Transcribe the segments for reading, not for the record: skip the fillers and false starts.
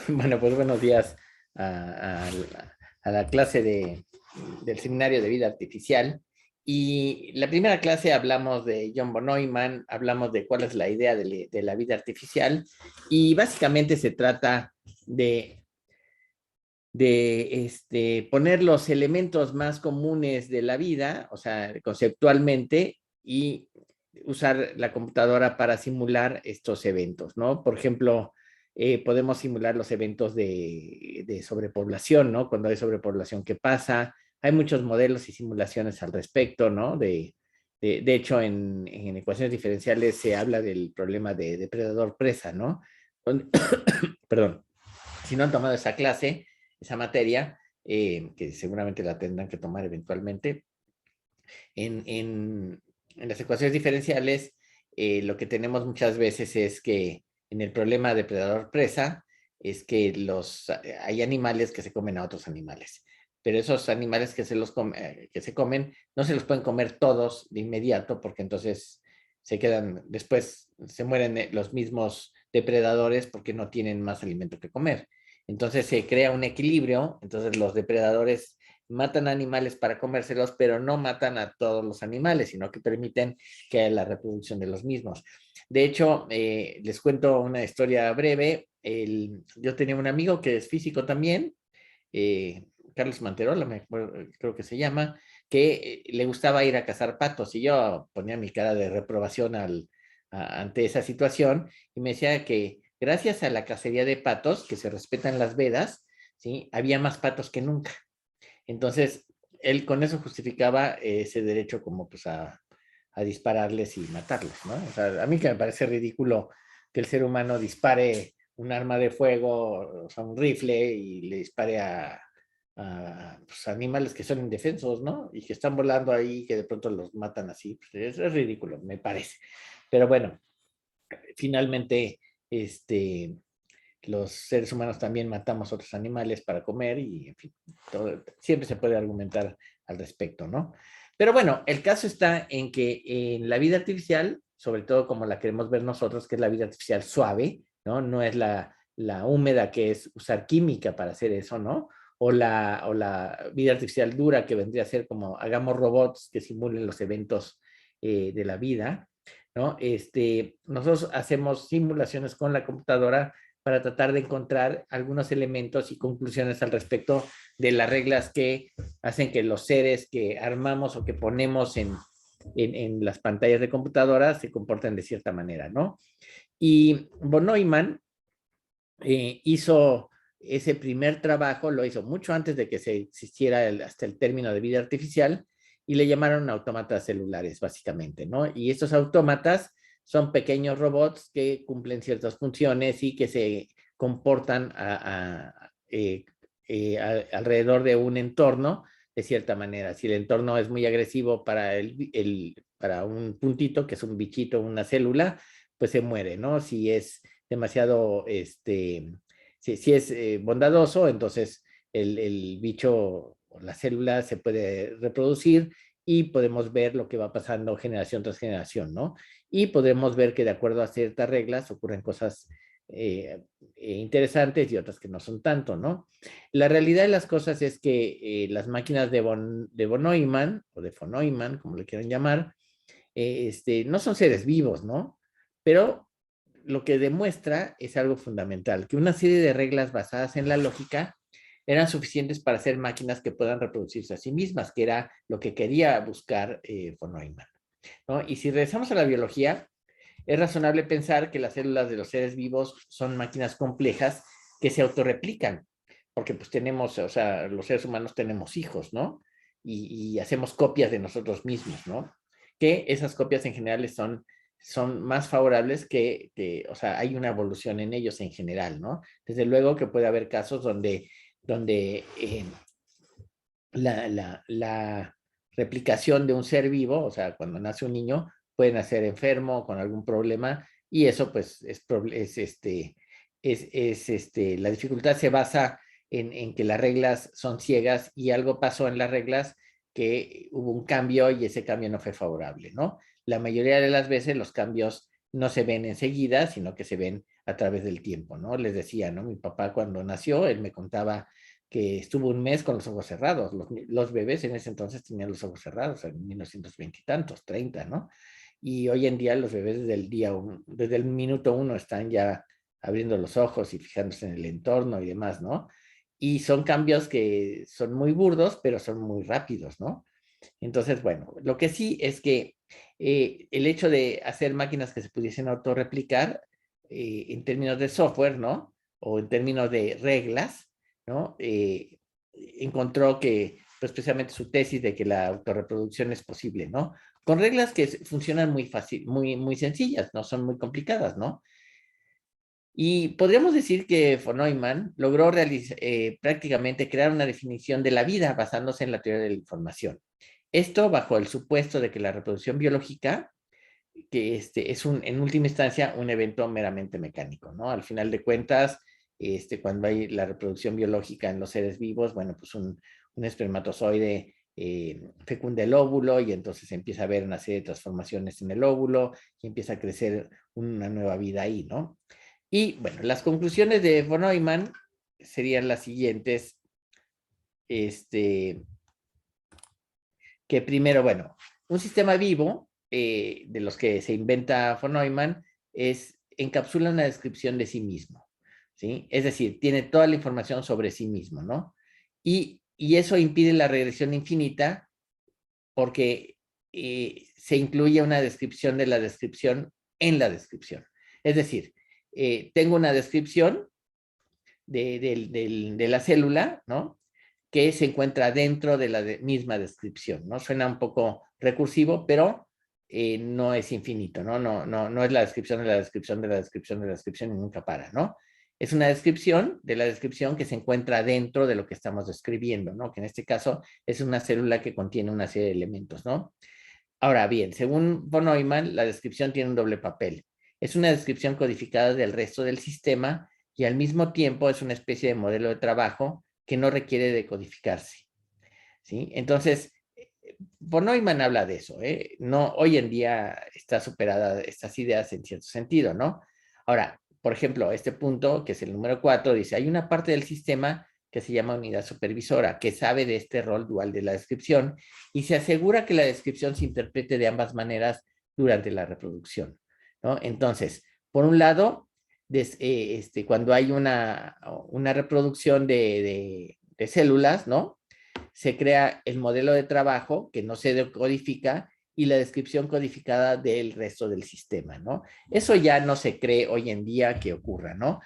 Bueno, pues buenos días a la clase del Seminario de Vida Artificial. Y la primera clase hablamos de John von Neumann, hablamos de cuál es la idea de la vida artificial y básicamente se trata de poner los elementos más comunes de la vida, o sea, conceptualmente, y usar la computadora para simular estos eventos, ¿no? Por ejemplo, podemos simular los eventos de sobrepoblación, ¿no? Cuando hay sobrepoblación, ¿qué pasa? Hay muchos modelos y simulaciones al respecto, ¿no? De hecho, en ecuaciones diferenciales se habla del problema de depredador-presa, ¿no? Perdón, si no han tomado esa clase, esa materia, que seguramente la tendrán que tomar eventualmente, en las ecuaciones diferenciales, lo que tenemos muchas veces es que en el problema depredador-presa es que hay animales que se comen a otros animales, pero esos animales que se comen no se los pueden comer todos de inmediato porque entonces después se mueren los mismos depredadores porque no tienen más alimento que comer. Entonces se crea un equilibrio, entonces los depredadores matan animales para comérselos, pero no matan a todos los animales, sino que permiten que haya la reproducción de los mismos. De hecho, les cuento una historia breve. Yo tenía un amigo que es físico también, eh, Carlos Manterola, creo que se llama, que le gustaba ir a cazar patos y yo ponía mi cara de reprobación ante esa situación y me decía que gracias a la cacería de patos, que se respetan las vedas, ¿sí? Había más patos que nunca. Entonces, él con eso justificaba ese derecho como pues a dispararles y matarles, ¿no? O sea, a mí que me parece ridículo que el ser humano dispare un arma de fuego, o sea, un rifle, y le dispare a pues, animales que son indefensos, ¿no? Y que están volando ahí, que de pronto los matan así. Pues es ridículo, me parece. Pero bueno, finalmente, este, los seres humanos también matamos otros animales para comer y, en fin, siempre se puede argumentar al respecto, ¿no? Pero bueno, el caso está en que en la vida artificial, sobre todo como la queremos ver nosotros, que es la vida artificial suave, ¿no? No es la húmeda, que es usar química para hacer eso, ¿no? O la vida artificial dura, que vendría a ser como hagamos robots que simulen los eventos de la vida, ¿no? Nosotros hacemos simulaciones con la computadora para tratar de encontrar algunos elementos y conclusiones al respecto de las reglas que hacen que los seres que armamos o que ponemos en las pantallas de computadoras se comporten de cierta manera, ¿no? Y von Neumann hizo ese primer trabajo, lo hizo mucho antes de que se existiera hasta el término de vida artificial, y le llamaron autómatas celulares, básicamente, ¿no? Y estos autómatas son pequeños robots que cumplen ciertas funciones y que se comportan alrededor de un entorno de cierta manera. Si el entorno es muy agresivo para un puntito, que es un bichito, una célula, pues se muere, ¿no? Si es demasiado, si es bondadoso, entonces el bicho o la célula se puede reproducir y podemos ver lo que va pasando generación tras generación, ¿no? Y podemos ver que de acuerdo a ciertas reglas ocurren cosas interesantes y otras que no son tanto, ¿no? La realidad de las cosas es que las máquinas de von Neumann, o de von Neumann, como le quieran llamar, no son seres vivos, ¿no? Pero lo que demuestra es algo fundamental, que una serie de reglas basadas en la lógica eran suficientes para hacer máquinas que puedan reproducirse a sí mismas, que era lo que quería buscar von Neumann, ¿no? Y si regresamos a la biología, es razonable pensar que las células de los seres vivos son máquinas complejas que se autorreplican, porque pues tenemos, o sea, los seres humanos tenemos hijos, ¿no? Y hacemos copias de nosotros mismos, ¿no? Que esas copias en general son más favorables o sea, hay una evolución en ellos en general, ¿no? Desde luego que puede haber casos donde la replicación de un ser vivo, o sea, cuando nace un niño, puede nacer enfermo, con algún problema, y eso pues la dificultad se basa en que las reglas son ciegas y algo pasó en las reglas que hubo un cambio y ese cambio no fue favorable, ¿no? La mayoría de las veces los cambios no se ven enseguida, sino que se ven a través del tiempo, ¿no? Les decía, ¿no? Mi papá cuando nació, él me contaba que estuvo un mes con los ojos cerrados. Los bebés en ese entonces tenían los ojos cerrados, en 1920 y tantos, 30, ¿no? Y hoy en día los bebés desde el minuto uno están ya abriendo los ojos y fijándose en el entorno y demás, ¿no? Y son cambios que son muy burdos, pero son muy rápidos, ¿no? Entonces, bueno, lo que sí es que el hecho de hacer máquinas que se pudiesen autorreplicar en términos de software, ¿no? O en términos de reglas, ¿no? Encontró que, pues precisamente su tesis de que la autorreproducción es posible, ¿no? Con reglas que funcionan muy fácil, muy sencillas, no son muy complicadas, ¿no? Y podríamos decir que von Neumann logró prácticamente crear una definición de la vida basándose en la teoría de la información. Esto bajo el supuesto de que la reproducción biológica, que es en última instancia un evento meramente mecánico, ¿no? Al final de cuentas, cuando hay la reproducción biológica en los seres vivos, bueno, pues un espermatozoide fecunda el óvulo y entonces empieza a haber una serie de transformaciones en el óvulo y empieza a crecer una nueva vida ahí, ¿no? Y bueno, las conclusiones de von Neumann serían las siguientes, que primero, bueno, un sistema vivo de los que se inventa von Neumann encapsula una descripción de sí mismo, ¿sí? Es decir, tiene toda la información sobre sí mismo, ¿no? Y eso impide la regresión infinita porque se incluye una descripción de la descripción en la descripción. Es decir, tengo una descripción de la célula, ¿no? Que se encuentra dentro de la misma descripción, ¿no? Suena un poco recursivo, pero no es infinito, ¿no? No es la descripción de la descripción de la descripción de la descripción y nunca para, ¿no? Es una descripción de la descripción que se encuentra dentro de lo que estamos describiendo, ¿no? Que en este caso es una célula que contiene una serie de elementos, ¿no? Ahora bien, según von Neumann, la descripción tiene un doble papel. Es una descripción codificada del resto del sistema y al mismo tiempo es una especie de modelo de trabajo que no requiere de codificarse, ¿sí? Entonces, von Neumann habla de eso, ¿eh? No, hoy en día está superada estas ideas en cierto sentido, ¿no? Ahora, por ejemplo, este punto, que es el número 4, dice, hay una parte del sistema que se llama unidad supervisora, que sabe de este rol dual de la descripción y se asegura que la descripción se interprete de ambas maneras durante la reproducción, ¿no? Entonces, por un lado, cuando hay una reproducción de células, ¿no? Se crea el modelo de trabajo que no se decodifica y la descripción codificada del resto del sistema, ¿no? Eso ya no se cree hoy en día que ocurra, ¿no?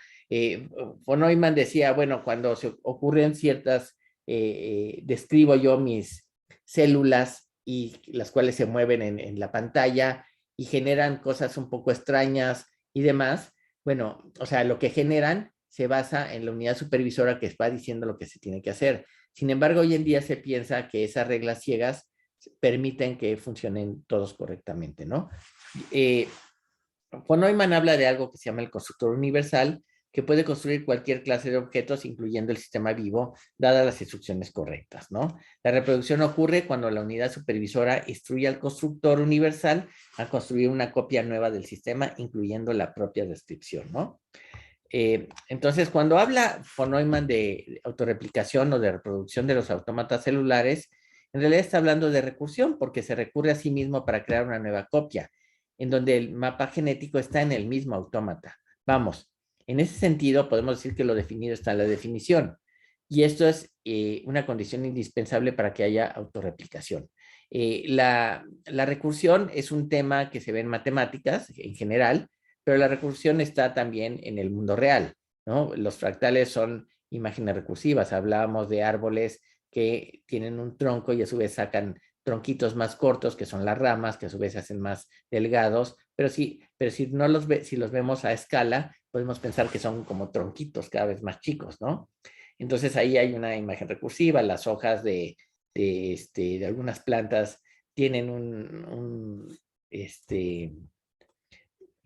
Von Neumann decía, bueno, cuando se ocurren ciertas, describo yo mis células y las cuales se mueven en la pantalla y generan cosas un poco extrañas y demás, bueno, o sea, lo que generan se basa en la unidad supervisora que va diciendo lo que se tiene que hacer. Sin embargo, hoy en día se piensa que esas reglas ciegas permiten que funcionen todos correctamente, ¿no? Eh, Von Neumann habla de algo que se llama el constructor universal, que puede construir cualquier clase de objetos, incluyendo el sistema vivo, dadas las instrucciones correctas, ¿no? La reproducción ocurre cuando la unidad supervisora instruye al constructor universal a construir una copia nueva del sistema, incluyendo la propia descripción, ¿no? Entonces, cuando habla von Neumann de autorreplicación o de reproducción de los autómatas celulares, en realidad está hablando de recursión porque se recurre a sí mismo para crear una nueva copia, en donde el mapa genético está en el mismo autómata. Vamos, en ese sentido podemos decir que lo definido está en la definición. Y esto es una condición indispensable para que haya autorreplicación. La recursión es un tema que se ve en matemáticas en general, pero la recursión está también en el mundo real, ¿no? Los fractales son imágenes recursivas. Hablábamos de árboles que tienen un tronco y a su vez sacan tronquitos más cortos, que son las ramas, que a su vez se hacen más delgados, pero si no si los vemos a escala, podemos pensar que son como tronquitos cada vez más chicos, ¿no? Entonces ahí hay una imagen recursiva, las hojas de algunas plantas tienen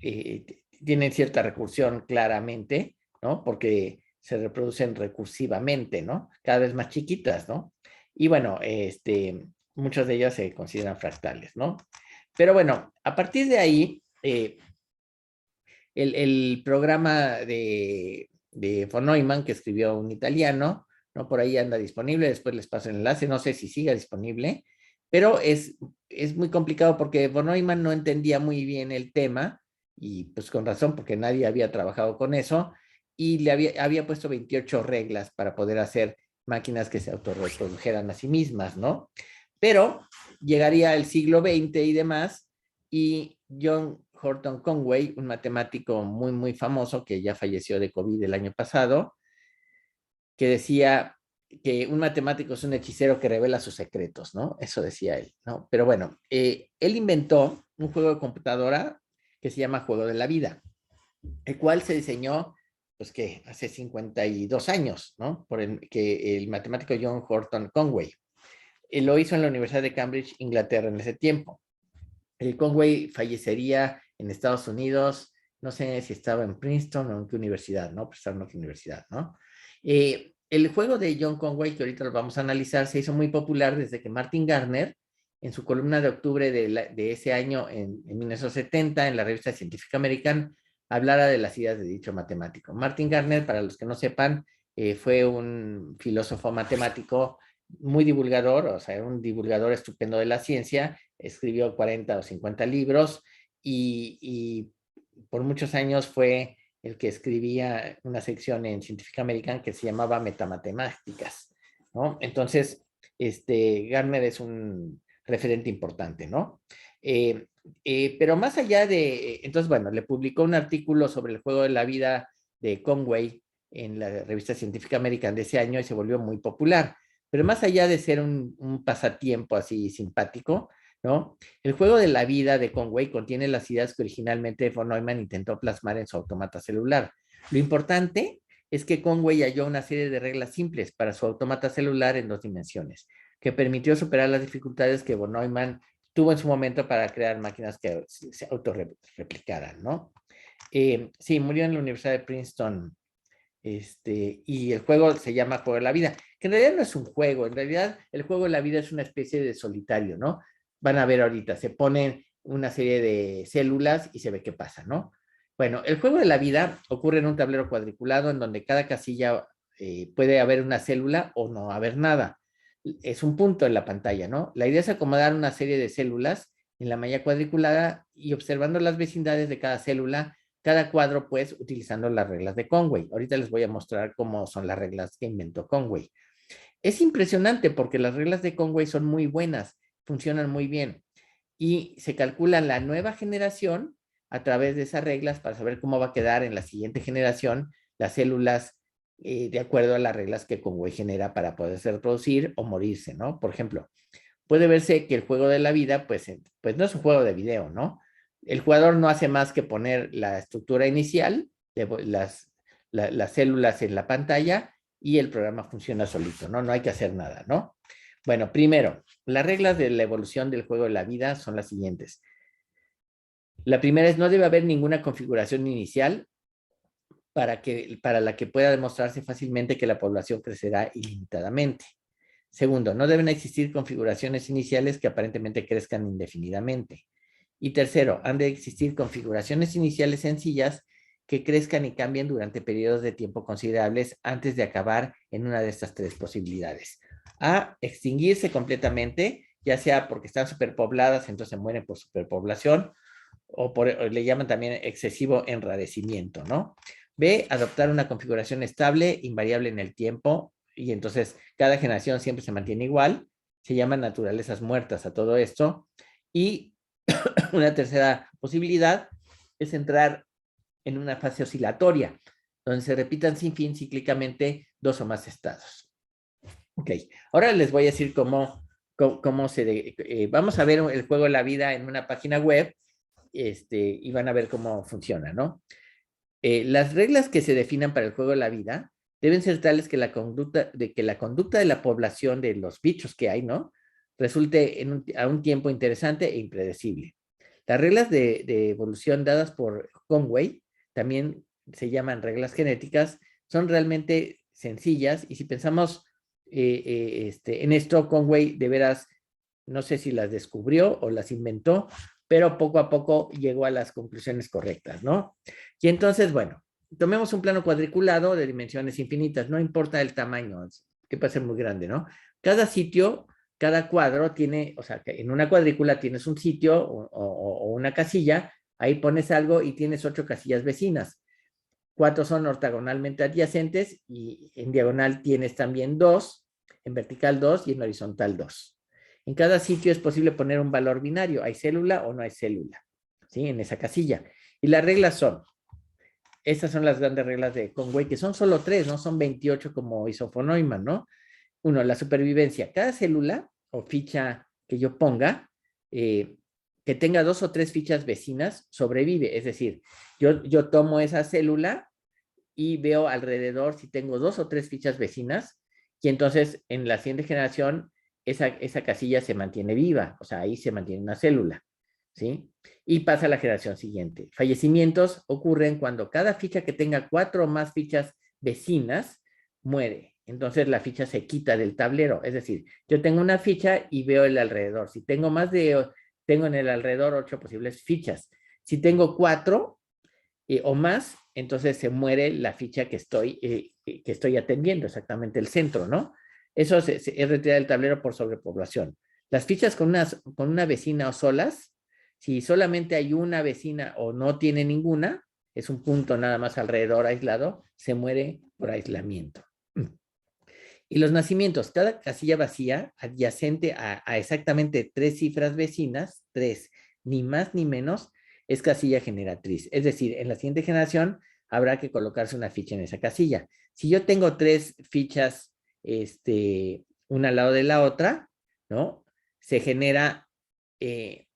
eh, tienen cierta recursión claramente, ¿no? Porque se reproducen recursivamente, ¿no? Cada vez más chiquitas, ¿no? Y bueno, muchos de ellos se consideran fractales, ¿no? Pero bueno, a partir de ahí, el programa de von Neumann que escribió un italiano, ¿no? Por ahí anda disponible, después les paso el enlace, no sé si siga disponible, pero es muy complicado porque von Neumann no entendía muy bien el tema, y pues con razón, porque nadie había trabajado con eso, y le había puesto 28 reglas para poder hacer máquinas que se autorreprodujeran a sí mismas, ¿no? Pero llegaría el siglo XX y demás, y John Horton Conway, un matemático muy, muy famoso que ya falleció de COVID el año pasado, que decía que un matemático es un hechicero que revela sus secretos, ¿no? Eso decía él, ¿no? Pero bueno, él inventó un juego de computadora que se llama Juego de la Vida, el cual se diseñó, pues que hace 52 años, ¿no? Que el matemático John Horton Conway. Él lo hizo en la Universidad de Cambridge, Inglaterra, en ese tiempo. El Conway fallecería en Estados Unidos, no sé si estaba en Princeton o en qué universidad, ¿no? Pero estaba en otra universidad, ¿no? El juego de John Conway, que ahorita lo vamos a analizar, se hizo muy popular desde que Martin Gardner, en su columna de octubre de ese año, en 1970, en la revista Scientific American, hablara de las ideas de dicho matemático. Martin Gardner, para los que no sepan, fue un filósofo matemático muy divulgador, o sea, un divulgador estupendo de la ciencia, escribió 40 o 50 libros y por muchos años fue el que escribía una sección en Scientific American que se llamaba Metamatemáticas, ¿no? Entonces, Gardner es un referente importante, ¿no? Pero más allá entonces, bueno, le publicó un artículo sobre el juego de la vida de Conway en la revista Scientific American de ese año y se volvió muy popular. Pero más allá de ser un pasatiempo así simpático, ¿no? El juego de la vida de Conway contiene las ideas que originalmente von Neumann intentó plasmar en su autómata celular. Lo importante es que Conway halló una serie de reglas simples para su autómata celular en 2 dimensiones, que permitió superar las dificultades que von Neumann tuvo en su momento para crear máquinas que se autorreplicaran, ¿no? Sí, murió en la Universidad de Princeton, y el juego se llama Juego de la Vida, que en realidad no es un juego, en realidad el juego de la vida es una especie de solitario, ¿no? Van a ver ahorita, se ponen una serie de células y se ve qué pasa, ¿no? Bueno, el juego de la vida ocurre en un tablero cuadriculado en donde cada casilla puede haber una célula o no haber nada. Es un punto en la pantalla, ¿no? La idea es acomodar una serie de células en la malla cuadriculada y observando las vecindades de cada célula, cada cuadro, pues, utilizando las reglas de Conway. Ahorita les voy a mostrar cómo son las reglas que inventó Conway. Es impresionante porque las reglas de Conway son muy buenas, funcionan muy bien y se calcula la nueva generación a través de esas reglas para saber cómo va a quedar en la siguiente generación las células de acuerdo a las reglas que Conway genera para poderse reproducir o morirse, ¿no? Por ejemplo, puede verse que el juego de la vida, pues no es un juego de video, ¿no? El jugador no hace más que poner la estructura inicial de las células en la pantalla y el programa funciona solito, ¿no? No hay que hacer nada, ¿no? Bueno, primero, las reglas de la evolución del juego de la vida son las siguientes. La primera es no debe haber ninguna configuración inicial para la que pueda demostrarse fácilmente que la población crecerá ilimitadamente. Segundo, no deben existir configuraciones iniciales que aparentemente crezcan indefinidamente. Y tercero, han de existir configuraciones iniciales sencillas que crezcan y cambien durante periodos de tiempo considerables antes de acabar en una de estas 3 posibilidades. A, extinguirse completamente, ya sea porque están superpobladas, entonces mueren por superpoblación, o le llaman también excesivo enrarecimiento, ¿no? B, adoptar una configuración estable, invariable en el tiempo, y entonces cada generación siempre se mantiene igual, se llaman naturalezas muertas a todo esto. Y una tercera posibilidad es entrar en una fase oscilatoria, donde se repitan sin fin cíclicamente 2 o más estados. Ok, ahora les voy a decir cómo vamos a ver el juego de la vida en una página web, y van a ver cómo funciona, ¿no? Las reglas que se definan para el juego de la vida deben ser tales que la conducta de la población de los bichos que hay, ¿no? Resulte a un tiempo interesante e impredecible. Las reglas de evolución dadas por Conway, también se llaman reglas genéticas, son realmente sencillas y si pensamos en esto, Conway de veras, no sé si las descubrió o las inventó, pero poco a poco llegó a las conclusiones correctas, ¿no? Y entonces, bueno, tomemos un plano cuadriculado de dimensiones infinitas, no importa el tamaño, que puede ser muy grande, ¿no? Cada sitio, cada cuadro tiene, o sea, que en una cuadrícula tienes un sitio o una casilla, ahí pones algo y tienes 8 casillas vecinas. 4 son ortogonalmente adyacentes y en diagonal tienes también 2, en vertical 2 y en horizontal 2. En cada sitio es posible poner un valor binario, hay célula o no hay célula, ¿sí? En esa casilla. Y las reglas son, estas son las grandes reglas de Conway, que son solo 3, no son 28 como hizo von Neumann, ¿no? Uno, la supervivencia. Cada célula o ficha que yo ponga, que tenga 2 o 3 fichas vecinas, sobrevive. Es decir, yo tomo esa célula y veo alrededor si tengo 2 o 3 fichas vecinas, y entonces en la siguiente generación esa casilla se mantiene viva, o sea, ahí se mantiene una célula, ¿sí? Y pasa a la generación siguiente. Fallecimientos ocurren cuando cada ficha que tenga 4 o más fichas vecinas muere. Entonces la ficha se quita del tablero. Es decir, yo tengo una ficha y veo el alrededor. Si tengo más de, tengo en el alrededor 8 posibles fichas. Si tengo 4 o más, entonces se muere la ficha que estoy atendiendo, exactamente el centro, ¿no? Eso es retirar el tablero por sobrepoblación. Las fichas con una vecina o solas, si solamente hay una vecina o no tiene ninguna, es un punto nada más alrededor aislado, se muere por aislamiento. Y los nacimientos, cada casilla vacía adyacente a exactamente 3 cifras vecinas, 3, ni más ni menos, es casilla generatriz. Es decir, en la siguiente generación habrá que colocarse una ficha en esa casilla. Si yo tengo 3 fichas, una al lado de la otra, ¿no? Se genera eh,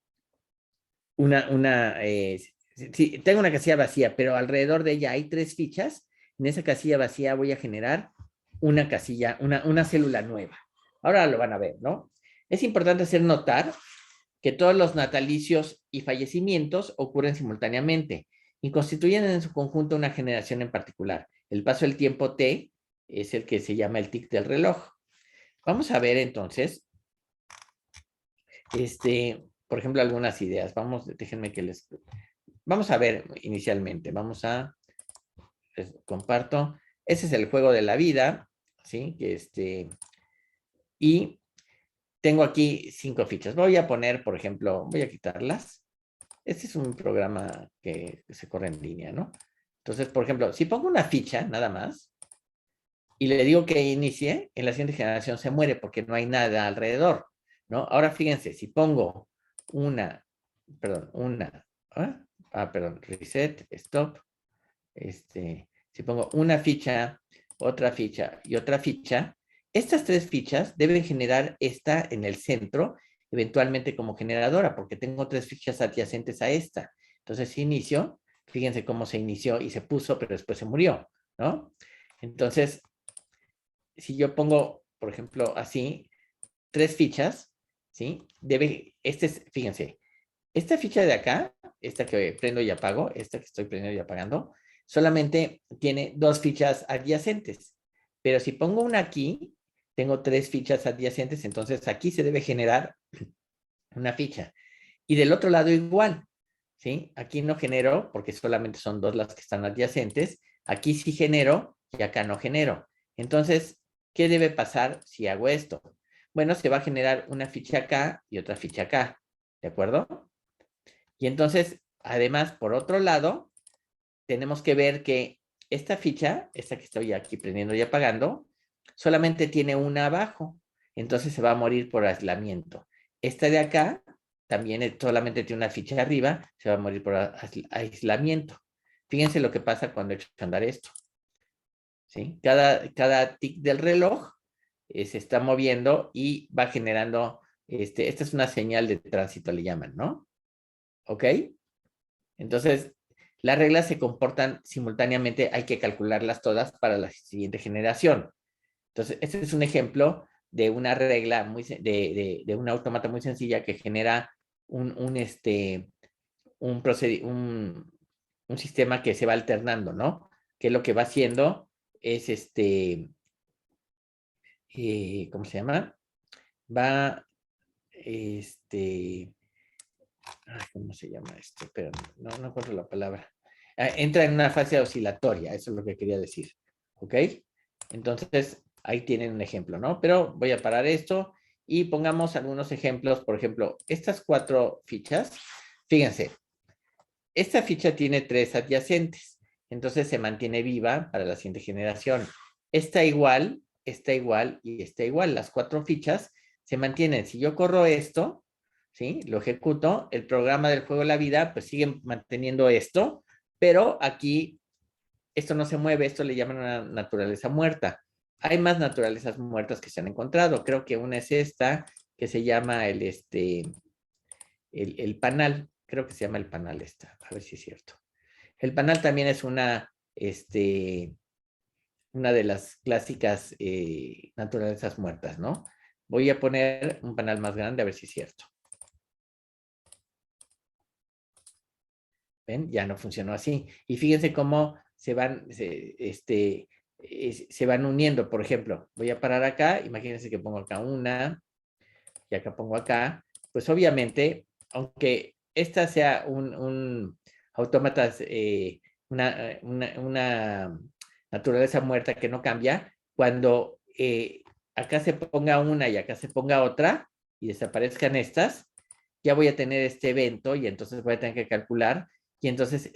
si tengo una casilla vacía, pero alrededor de ella hay 3 fichas, en esa casilla vacía voy a generar una casilla, una célula nueva. Ahora lo van a ver, ¿no? Es importante hacer notar que todos los natalicios y fallecimientos ocurren simultáneamente y constituyen en su conjunto una generación en particular. El paso del tiempo T es el que se llama el tic del reloj. Vamos a ver entonces, por ejemplo, algunas ideas. Déjenme que les... Vamos a ver inicialmente, les comparto. Ese es el juego de la vida, ¿sí? Y tengo aquí 5 fichas. Voy a poner, por ejemplo, voy a quitarlas. Este es un programa que se corre en línea, ¿no? Entonces, por ejemplo, si pongo una ficha nada más y le digo que inicie, en la siguiente generación se muere porque no hay nada alrededor, ¿no? Ahora fíjense, si pongo reset, stop, si pongo una ficha, otra ficha y otra ficha, estas 3 fichas deben generar esta en el centro, eventualmente como generadora, porque tengo 3 fichas adyacentes a esta. Entonces, si inicio, fíjense cómo se inició y se puso, pero después se murió, ¿no? Entonces, si yo pongo, por ejemplo, así, 3 fichas, ¿sí? Fíjense, esta ficha de acá, esta que prendo y apago, esta que estoy prendiendo y apagando, solamente tiene 2 fichas adyacentes. Pero si pongo una aquí, tengo 3 fichas adyacentes, entonces aquí se debe generar una ficha. Y del otro lado igual, ¿sí? Aquí no genero, porque solamente son 2 las que están adyacentes. Aquí sí genero y acá no genero. Entonces, ¿qué debe pasar si hago esto? Bueno, se va a generar una ficha acá y otra ficha acá, ¿de acuerdo? Y entonces, además, por otro lado, tenemos que ver que esta ficha, esta que estoy aquí prendiendo y apagando, solamente tiene una abajo. Entonces se va a morir por aislamiento. Esta de acá también solamente tiene una ficha arriba, se va a morir por aislamiento. Fíjense lo que pasa cuando he hecho andar esto, ¿sí? Cada tic del reloj se está moviendo y va generando, esta es una señal de tránsito, le llaman, ¿no? ¿Ok? Entonces, las reglas se comportan simultáneamente, hay que calcularlas todas para la siguiente generación. Entonces, este es un ejemplo de una regla de una automata muy sencilla que genera un sistema que se va alternando, ¿no? Que lo que va haciendo es ¿cómo se llama? Va, ¿cómo se llama esto? Pero no encuentro la palabra. Entra en una fase oscilatoria, eso es lo que quería decir. ¿Ok? Entonces, ahí tienen un ejemplo, ¿no? Pero voy a parar esto y pongamos algunos ejemplos. Por ejemplo, estas 4 fichas, fíjense, esta ficha tiene 3 adyacentes, entonces se mantiene viva para la siguiente generación. Está igual y está igual. Las 4 fichas se mantienen. Si yo corro esto, ¿sí? Lo ejecuto, el programa del juego de la vida, pues sigue manteniendo esto, pero aquí esto no se mueve, esto le llaman una naturaleza muerta. Hay más naturalezas muertas que se han encontrado. Creo que una es esta, que se llama el panal. Creo que se llama el panal esta. A ver si es cierto. El panal también es una de las clásicas naturalezas muertas, ¿no? Voy a poner un panal más grande a ver si es cierto. ¿Ven? Ya no funcionó así. Y fíjense cómo se van uniendo. Por ejemplo, voy a parar acá. Imagínense que pongo acá una y acá pongo acá. Pues obviamente, aunque esta sea un autómata, una naturaleza muerta que no cambia, cuando acá se ponga una y acá se ponga otra y desaparezcan estas, ya voy a tener este evento y entonces voy a tener que calcular y entonces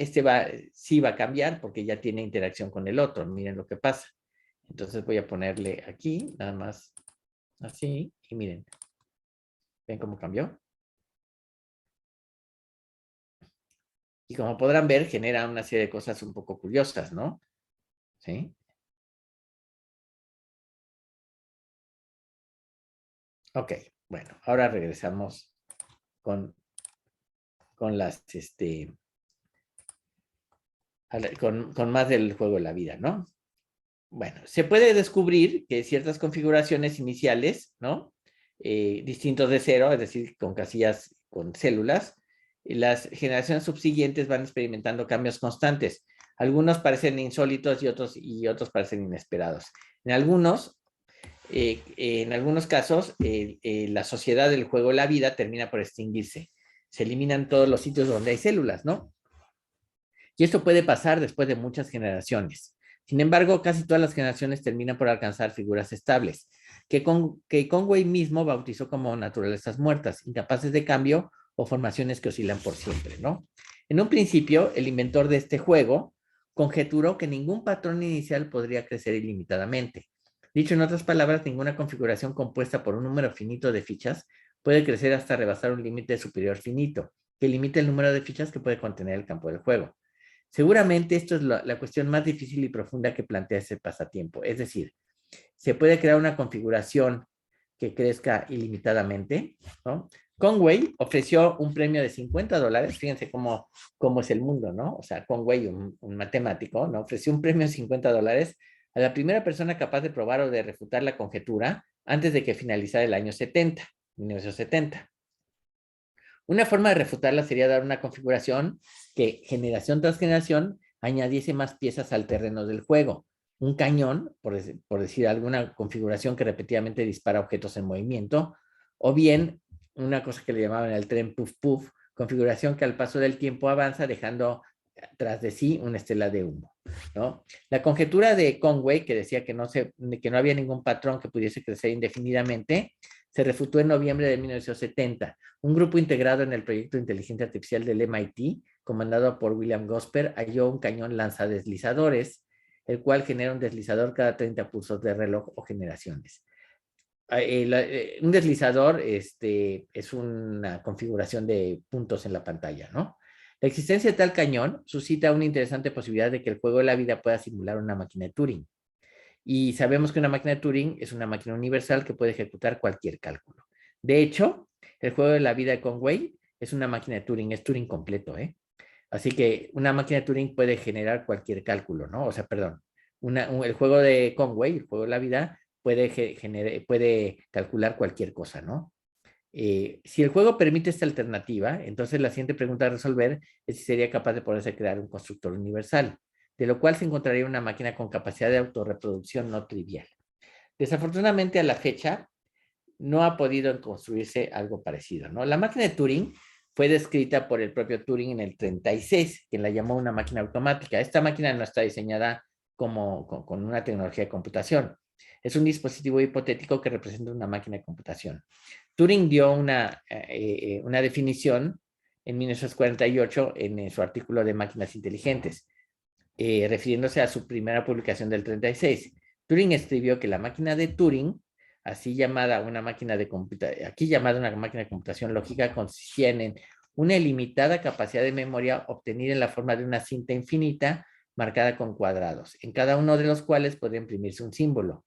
sí va a cambiar porque ya tiene interacción con el otro. Miren lo que pasa. Entonces voy a ponerle aquí, nada más así, y miren, ¿ven cómo cambió? Y como podrán ver, genera una serie de cosas un poco curiosas, ¿no? ¿Sí? Ok, bueno, ahora regresamos con, con las, con más del juego de la vida, ¿no? Bueno, se puede descubrir que ciertas configuraciones iniciales, ¿no? Distintos de cero, es decir, con casillas, con células, las generaciones subsiguientes van experimentando cambios constantes. Algunos parecen insólitos y otros parecen inesperados. En algunos casos, la sociedad del juego, la vida, termina por extinguirse. Se eliminan todos los sitios donde hay células, ¿no? Y esto puede pasar después de muchas generaciones. Sin embargo, casi todas las generaciones terminan por alcanzar figuras estables, que Conway mismo bautizó como naturalezas muertas, incapaces de cambio o formaciones que oscilan por siempre, ¿no? En un principio, el inventor de este juego conjeturó que ningún patrón inicial podría crecer ilimitadamente. Dicho en otras palabras, ninguna configuración compuesta por un número finito de fichas puede crecer hasta rebasar un límite superior finito, que limite el número de fichas que puede contener el campo del juego. Seguramente esto es la cuestión más difícil y profunda que plantea ese pasatiempo. Es decir, se puede crear una configuración que crezca ilimitadamente, ¿no? Conway ofreció un premio de $50, fíjense cómo es el mundo, ¿no? O sea, Conway, un matemático, ¿no? Ofreció un premio de $50 a la primera persona capaz de probar o de refutar la conjetura antes de que finalizara el año 1970. Una forma de refutarla sería dar una configuración que generación tras generación añadiese más piezas al terreno del juego. Un cañón, por decir alguna configuración que repetidamente dispara objetos en movimiento, o bien una cosa que le llamaban el tren puff puff, configuración que al paso del tiempo avanza dejando tras de sí una estela de humo, ¿no? La conjetura de Conway, que decía que no había ningún patrón que pudiese crecer indefinidamente, se refutó en noviembre de 1970. Un grupo integrado en el proyecto de inteligencia artificial del MIT, comandado por William Gosper, halló un cañón lanzadeslizadores, el cual genera un deslizador cada 30 pulsos de reloj o generaciones. Un deslizador es una configuración de puntos en la pantalla, ¿no? La existencia de tal cañón suscita una interesante posibilidad de que el juego de la vida pueda simular una máquina de Turing. Y sabemos que una máquina de Turing es una máquina universal que puede ejecutar cualquier cálculo. De hecho, el juego de la vida de Conway es una máquina de Turing, es Turing completo, ¿eh? Así que una máquina de Turing puede generar cualquier cálculo, ¿no? O sea, perdón, el juego de Conway, el juego de la vida, puede calcular cualquier cosa, ¿no? Si el juego permite esta alternativa, entonces la siguiente pregunta a resolver es si sería capaz de poderse crear un constructor universal, de lo cual se encontraría una máquina con capacidad de autorreproducción no trivial. Desafortunadamente, a la fecha, no ha podido construirse algo parecido, ¿no? La máquina de Turing fue descrita por el propio Turing en el 36, quien la llamó una máquina automática. Esta máquina no está diseñada con una tecnología de computación. Es un dispositivo hipotético que representa una máquina de computación. Turing dio una definición en 1948 en su artículo de máquinas inteligentes, refiriéndose a su primera publicación del 36. Turing escribió que la máquina de Turing, así llamada una máquina de computación, aquí llamada una máquina de computación lógica, consistía en una ilimitada capacidad de memoria obtenida en la forma de una cinta infinita marcada con cuadrados, en cada uno de los cuales podría imprimirse un símbolo.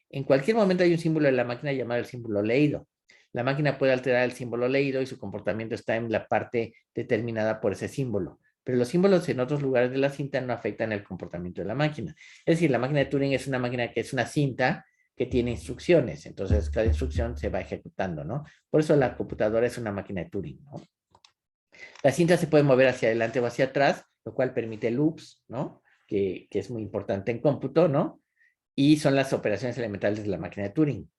En cualquier momento hay un símbolo en la máquina llamado el símbolo leído. La máquina puede alterar el símbolo leído y su comportamiento está en la parte determinada por ese símbolo. Pero los símbolos en otros lugares de la cinta no afectan el comportamiento de la máquina. Es decir, la máquina de Turing es una máquina que es una cinta que tiene instrucciones. Entonces, cada instrucción se va ejecutando, ¿no? Por eso la computadora es una máquina de Turing, ¿no? La cinta se puede mover hacia adelante o hacia atrás, lo cual permite loops, ¿no? Que es muy importante en cómputo, ¿no? Y son las operaciones elementales de la máquina de Turing.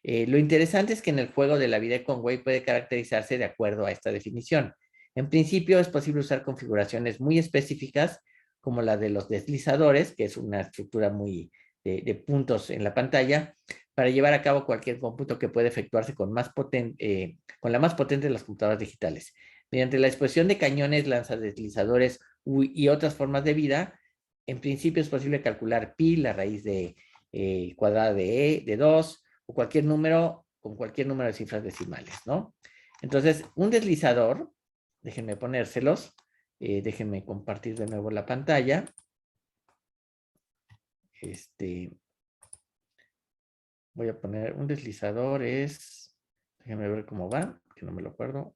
Lo interesante es que en el juego de la vida de Conway puede caracterizarse de acuerdo a esta definición. En principio es posible usar configuraciones muy específicas como la de los deslizadores, que es una estructura muy de puntos en la pantalla, para llevar a cabo cualquier cómputo que puede efectuarse con la más potente de las computadoras digitales. Mediante la exposición de cañones, lanzadeslizadores y otras formas de vida, en principio es posible calcular pi, la raíz de cuadrada de 2, o cualquier número, con cualquier número de cifras decimales, ¿no? Entonces, un deslizador, déjenme ponérselos, déjenme compartir de nuevo la pantalla. Voy a poner un deslizador déjenme ver cómo va, que no me lo acuerdo.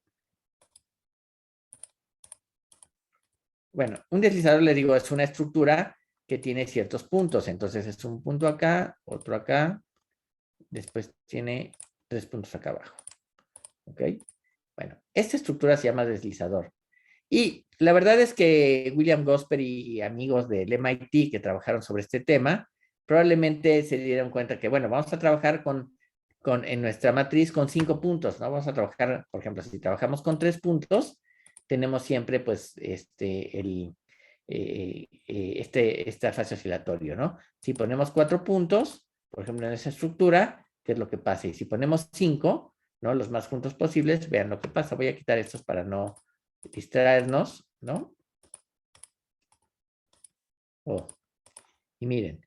Bueno, un deslizador, le digo, es una estructura que tiene ciertos puntos. Entonces es un punto acá, otro acá, después tiene 3 puntos acá abajo. ¿Ok? Bueno, esta estructura se llama deslizador. Y la verdad es que William Gosper y amigos del MIT que trabajaron sobre este tema, probablemente se dieron cuenta que, bueno, vamos a trabajar en nuestra matriz con 5 puntos, ¿no? Vamos a trabajar, por ejemplo, si trabajamos con 3 puntos, tenemos siempre, pues, esta fase oscilatorio, ¿no? Si ponemos 4 puntos, por ejemplo, en esa estructura, ¿qué es lo que pasa? Y si ponemos 5, ¿no? Los más juntos posibles, vean lo que pasa. Voy a quitar estos para no distraernos, ¿no? Oh, y miren,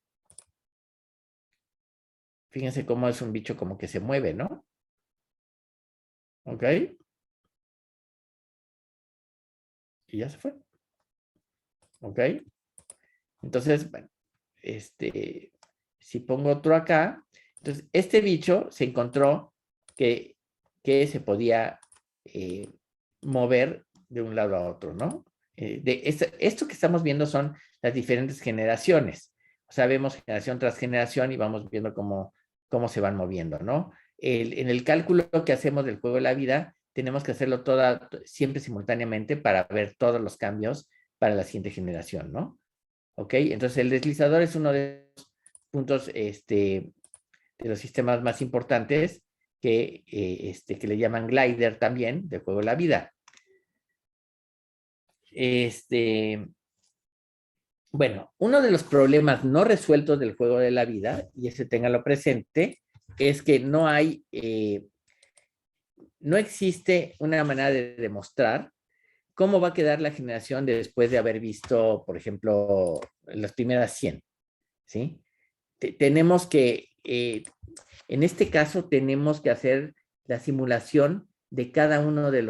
fíjense cómo es un bicho como que se mueve, ¿no? ¿Ok? Y ya se fue. ¿Ok? Entonces, bueno, si pongo otro acá, entonces este bicho se encontró que, se podía mover de un lado a otro, ¿no? Esto que estamos viendo son las diferentes generaciones. O sea, vemos generación tras generación y vamos viendo cómo se van moviendo, ¿no? En el cálculo que hacemos del juego de la vida, tenemos que hacerlo siempre simultáneamente para ver todos los cambios para la siguiente generación, ¿no? ¿Ok? Entonces el deslizador es uno de los puntos de los sistemas más importantes que le llaman glider también del juego de la vida. Bueno, uno de los problemas no resueltos del juego de la vida, y ese téngalo presente, es que no existe una manera de demostrar cómo va a quedar la generación después de haber visto, por ejemplo, las primeras 100, ¿sí? Tenemos que, en este caso, tenemos que hacer la simulación de cada uno de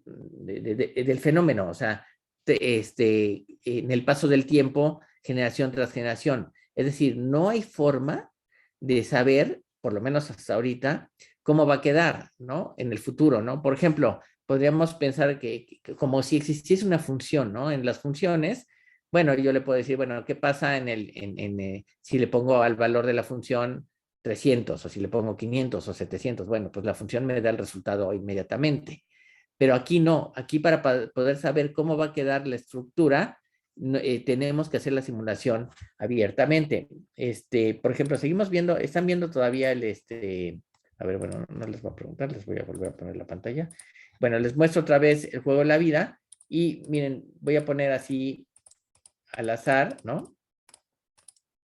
del fenómeno, o sea, en el paso del tiempo, generación tras generación. Es decir, no hay forma de saber, por lo menos hasta ahorita, cómo va a quedar, ¿no? En el futuro, ¿no? Por ejemplo, podríamos pensar que como si existiese una función, ¿no? En las funciones, bueno, yo le puedo decir, bueno, ¿qué pasa si le pongo al valor de la función 300 o si le pongo 500 o 700? Bueno, pues la función me da el resultado inmediatamente. Pero aquí no, aquí para poder saber cómo va a quedar la estructura, tenemos que hacer la simulación abiertamente. Por ejemplo, seguimos viendo, están viendo todavía A ver, bueno, no les voy a preguntar, les voy a volver a poner la pantalla. Bueno, les muestro otra vez el juego de la vida y miren, voy a poner así al azar, ¿no?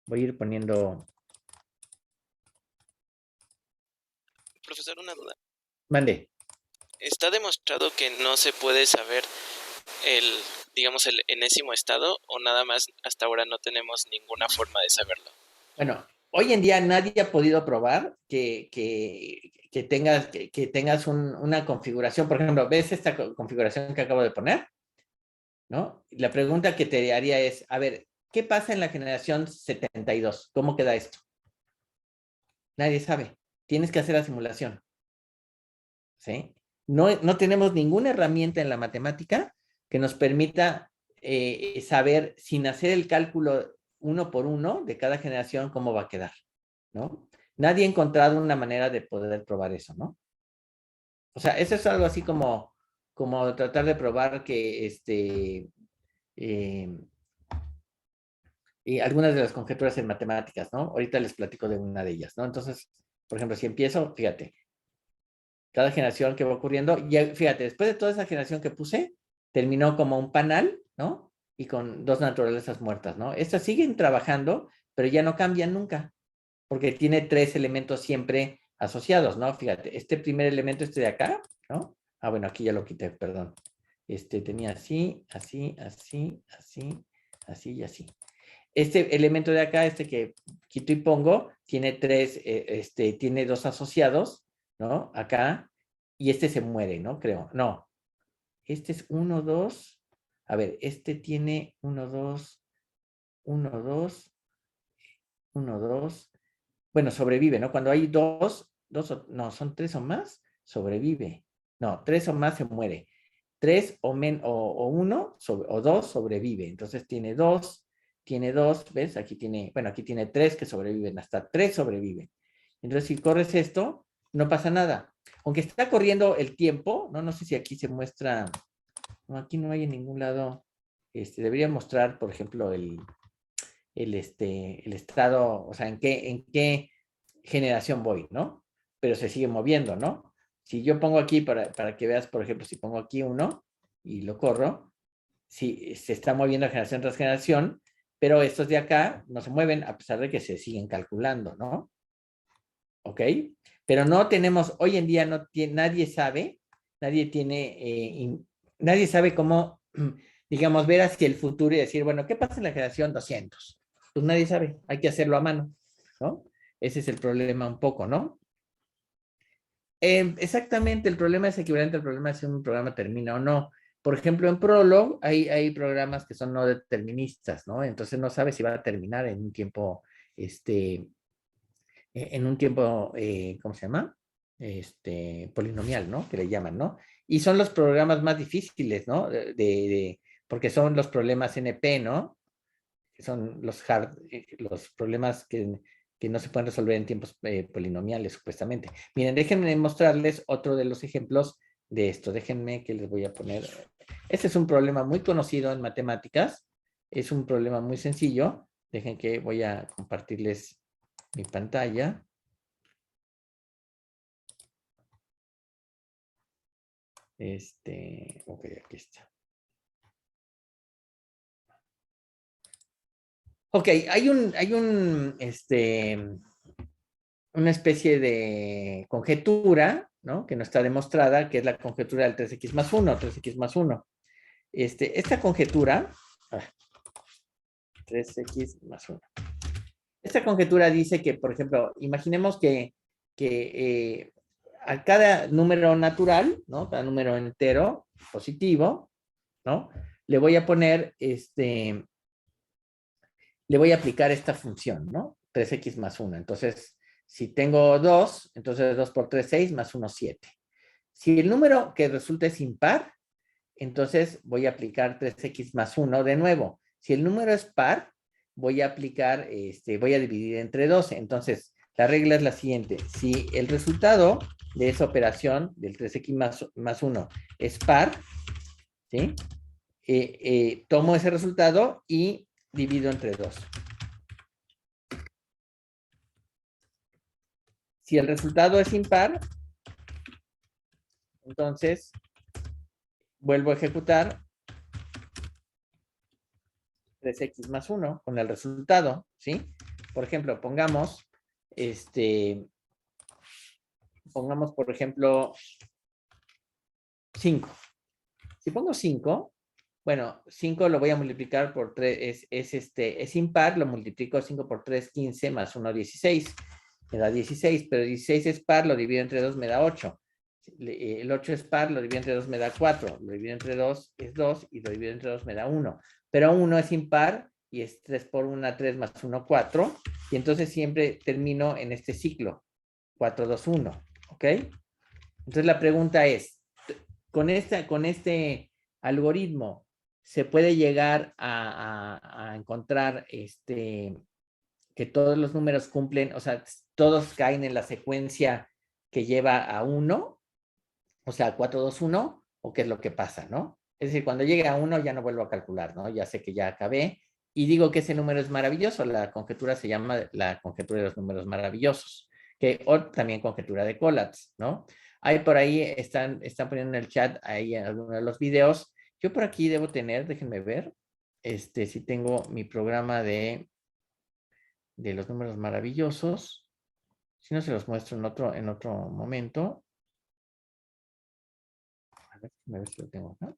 Voy a ir poniendo... Profesor, una duda. Mande. ¿Está demostrado que no se puede saber el, digamos, el enésimo estado o nada más hasta ahora no tenemos ninguna forma de saberlo? Bueno, hoy en día nadie ha podido probar que tengas una configuración. Por ejemplo, ¿ves esta configuración que acabo de poner? ¿No? La pregunta que te haría es, a ver, ¿qué pasa en la generación 72? ¿Cómo queda esto? Nadie sabe. Tienes que hacer la simulación. ¿Sí? No tenemos ninguna herramienta en la matemática que nos permita saber, sin hacer el cálculo uno por uno de cada generación, cómo va a quedar, ¿no? Nadie ha encontrado una manera de poder probar eso, ¿no? O sea, eso es algo así como tratar de probar que eh, y algunas de las conjeturas en matemáticas, ¿no? Ahorita les platico de una de ellas, ¿no? Entonces, por ejemplo, si empiezo, fíjate, cada generación que va ocurriendo, y fíjate, después de toda esa generación que puse, terminó como un panal, ¿no? Y con dos naturalezas muertas, ¿no? Estas siguen trabajando, pero ya no cambian nunca, porque tiene tres elementos siempre asociados, ¿no? Fíjate, este primer elemento, este de acá, ¿no? Ah, bueno, aquí ya lo quité, perdón. Tenía así, así, así, así, así y así. Este elemento de acá, este que quito y pongo, tiene tiene dos asociados, ¿no? Acá, y este se muere, ¿no? Creo, no. Este es 1, 2. A ver, este tiene 1, 2, 1, 2, 1, 2. Bueno, sobrevive, ¿no? Cuando hay no, son tres o más, sobrevive. No, tres o más se muere. Tres o uno o dos sobrevive. Entonces tiene dos, ¿ves? Bueno, aquí tiene tres que sobreviven, hasta tres sobreviven. Entonces, si corres esto, no pasa nada. Aunque está corriendo el tiempo, no sé si aquí se muestra, no, aquí no hay en ningún lado, debería mostrar, por ejemplo, el estado, o sea, en qué generación voy, ¿no? Pero se sigue moviendo, ¿no? Si yo pongo aquí, para que veas, por ejemplo, si pongo aquí uno y lo corro, sí, se está moviendo generación tras generación, pero estos de acá no se mueven a pesar de que se siguen calculando, ¿no? ¿Ok? Pero no tenemos, hoy en día nadie sabe, nadie tiene, nadie sabe cómo, digamos, ver hacia el futuro y decir, bueno, ¿qué pasa en la generación 200? Pues nadie sabe, hay que hacerlo a mano, ¿no? Ese es el problema un poco, ¿no? Exactamente, el problema es equivalente al problema de si un programa termina o no. Por ejemplo, en Prolog hay programas que son no deterministas, ¿no? Entonces no sabes si va a terminar en un tiempo, ¿cómo se llama? Polinomial, ¿no? Que le llaman, ¿no? Y son los programas más difíciles, ¿no? Porque son los problemas NP, ¿no? Que son los problemas que no se pueden resolver en tiempos polinomiales, supuestamente. Miren, déjenme mostrarles otro de los ejemplos de esto. Déjenme que les voy a poner. Este es un problema muy conocido en matemáticas. Es un problema muy sencillo. Dejen que voy a compartirles mi pantalla. Ok, aquí está. Ok, una especie de conjetura, ¿no? Que no está demostrada, que es la conjetura del 3x más 1, 3x más 1. Esta conjetura, 3x más 1. Esta conjetura dice que, por ejemplo, imaginemos que a cada número natural, ¿no? Cada número entero positivo, ¿no? Le voy a poner, le voy a aplicar esta función, ¿no? 3x más 1. Entonces, si tengo 2, entonces 2 por 3, 6, más 1, 7. Si el número que resulta es impar, entonces voy a aplicar 3x más 1 de nuevo. Si el número es par, voy a aplicar, voy a dividir entre 12. Entonces, la regla es la siguiente. Si el resultado de esa operación del 3x más 1 es par, ¿sí? Tomo ese resultado y divido entre 2. Si el resultado es impar, entonces vuelvo a ejecutar 3x más 1 con el resultado, ¿sí? Por ejemplo, pongamos, por ejemplo, 5. Si pongo 5, bueno, 5 lo voy a multiplicar por 3, es impar, lo multiplico 5 por 3, 15, más 1, 16. Me da 16, pero 16 es par, lo divido entre 2, me da 8. El 8 es par, lo divido entre 2, me da 4. Lo divido entre 2 es 2 y lo divido entre 2 me da 1. Pero 1 es impar y es 3 por 1, 3 más 1, 4. Y entonces siempre termino en este ciclo. 4, 2, 1. ¿Ok? Entonces la pregunta es, con este algoritmo, ¿se puede llegar a encontrar que todos los números cumplen, o sea, todos caen en la secuencia que lleva a 1? O sea, 4, 2, 1, ¿o qué es lo que pasa, no? Es decir, cuando llegue a 1 ya no vuelvo a calcular, ¿no? Ya sé que ya acabé y digo que ese número es maravilloso. La conjetura se llama la conjetura de los números maravillosos, o también conjetura de Collatz, ¿no? Ahí por ahí están poniendo en el chat ahí en alguno de los videos. Yo por aquí debo tener, déjenme ver, si tengo mi programa de los números maravillosos. Si no, se los muestro en otro momento. A ver si lo tengo acá.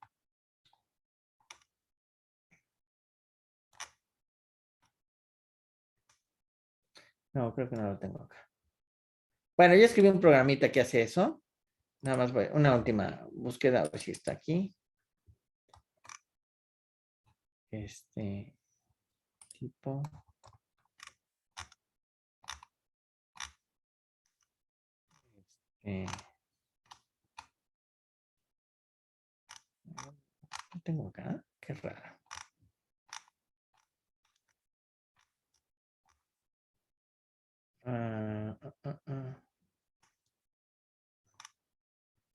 No, creo que no lo tengo acá. Bueno, yo escribí un programita que hace eso. Nada más voy, una última búsqueda, a ver si está aquí. Tipo. No tengo acá. Qué raro.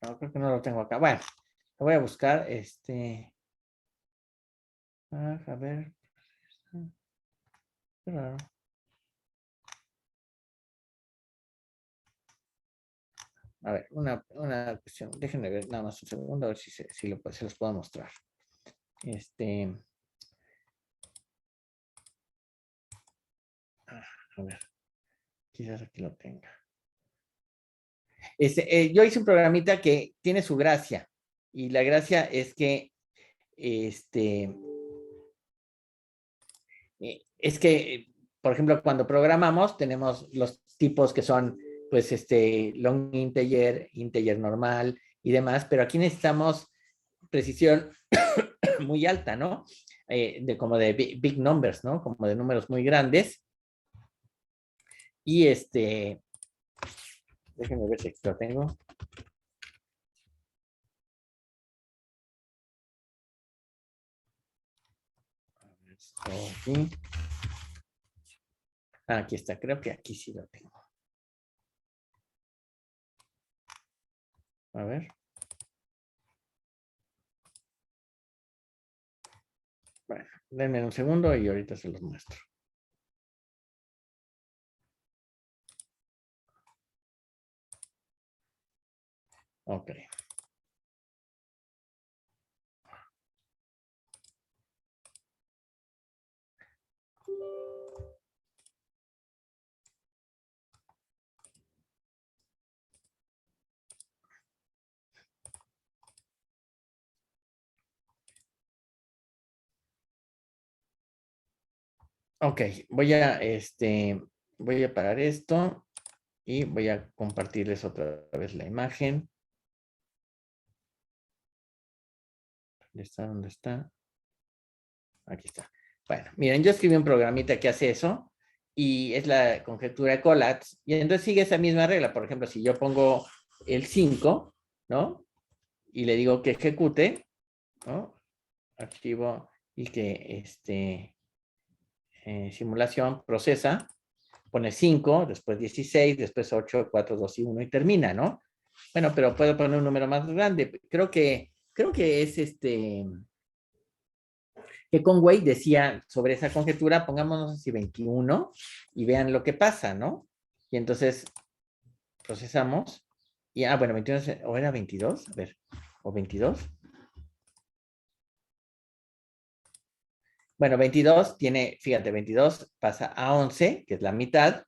No, creo que no lo tengo acá. Bueno, lo voy a buscar. A ver. Qué raro. A ver, una cuestión. Déjenme ver nada más un segundo, a ver si se los puedo mostrar. A ver, quizás aquí lo tenga. Yo hice un programita que tiene su gracia. Y la gracia es que por ejemplo, cuando programamos, tenemos los tipos que son, pues, long integer, integer normal y demás, pero aquí necesitamos precisión muy alta, ¿no? Como de big numbers, ¿no? Como de números muy grandes. Y déjenme ver si lo tengo. Aquí. Aquí está, creo que aquí sí lo tengo. A ver. Bueno, denme un segundo y ahorita se los muestro. Ok. Ok, voy a parar esto y voy a compartirles otra vez la imagen. ¿Dónde está? ¿Dónde está? Aquí está. Bueno, miren, yo escribí un programita que hace eso y es la conjetura de Collatz y entonces sigue esa misma regla. Por ejemplo, si yo pongo el 5, ¿no? Y le digo que ejecute, ¿no? Archivo y que simulación procesa, pone 5, después 16, después 8, 4, 2 y 1 y termina, ¿no? Bueno, pero puedo poner un número más grande. Creo que es que Conway decía sobre esa conjetura, pongámonos así 21 y vean lo que pasa, ¿no? Y entonces procesamos. Y, bueno, 21, o era 22, a ver, o 22. Bueno, 22 tiene, fíjate, 22 pasa a 11, que es la mitad.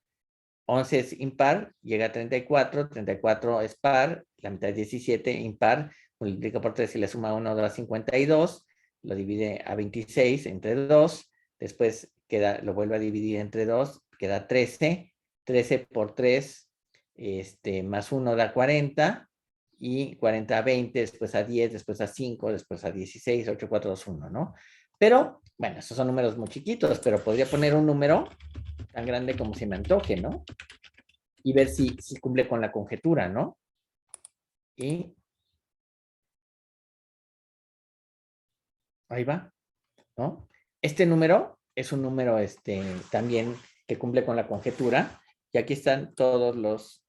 11 es impar, llega a 34, 34 es par, la mitad es 17, impar, multiplica por 3 y le suma 1, da 52, lo divide a 26 entre 2, después queda, lo vuelve a dividir entre 2, queda 13, 13 por 3, más 1 da 40, y 40 a 20, después a 10, después a 5, después a 16, 8, 4, 2, 1, ¿no? Pero, bueno, esos son números muy chiquitos, pero podría poner un número tan grande como se me antoje, ¿no? Y ver si cumple con la conjetura, ¿no? Y ahí va, ¿no? Este número es un número también que cumple con la conjetura, y aquí están todos los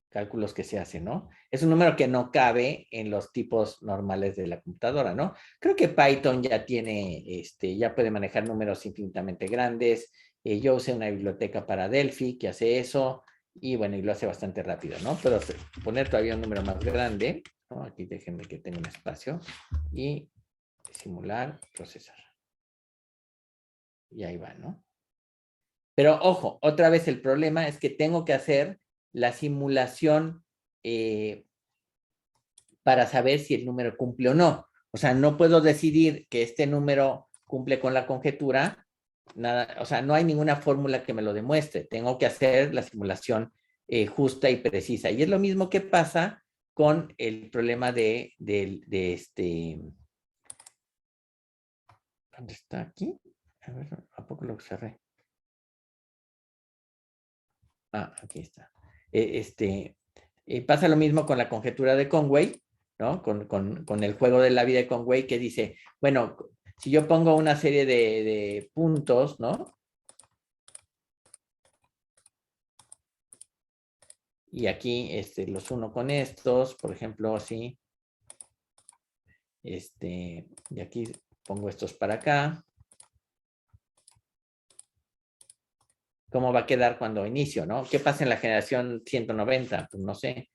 cálculos que se hacen, ¿no? Es un número que no cabe en los tipos normales de la computadora, ¿no? Creo que Python ya tiene, ya puede manejar números infinitamente grandes. Yo usé una biblioteca para Delphi que hace eso, y bueno, y lo hace bastante rápido, ¿no? Pero poner todavía un número más grande, ¿no? Aquí déjenme que tenga un espacio, y simular, procesar. Y ahí va, ¿no? Pero ojo, otra vez el problema es que tengo que hacer la simulación para saber si el número cumple o no. O sea, no puedo decidir que este número cumple con la conjetura, nada, o sea, no hay ninguna fórmula que me lo demuestre. Tengo que hacer la simulación justa y precisa. Y es lo mismo que pasa con el problema de ¿dónde está aquí? A ver, ¿a poco lo cerré? Ah, aquí está. Pasa lo mismo con la conjetura de Conway, ¿no? Con el juego de la vida de Conway, que dice, bueno, si yo pongo una serie de puntos, ¿no? Y aquí los uno con estos, por ejemplo, así. Y aquí pongo estos para acá. ¿Cómo va a quedar cuando inicio, no? ¿Qué pasa en la generación 190? Pues no sé,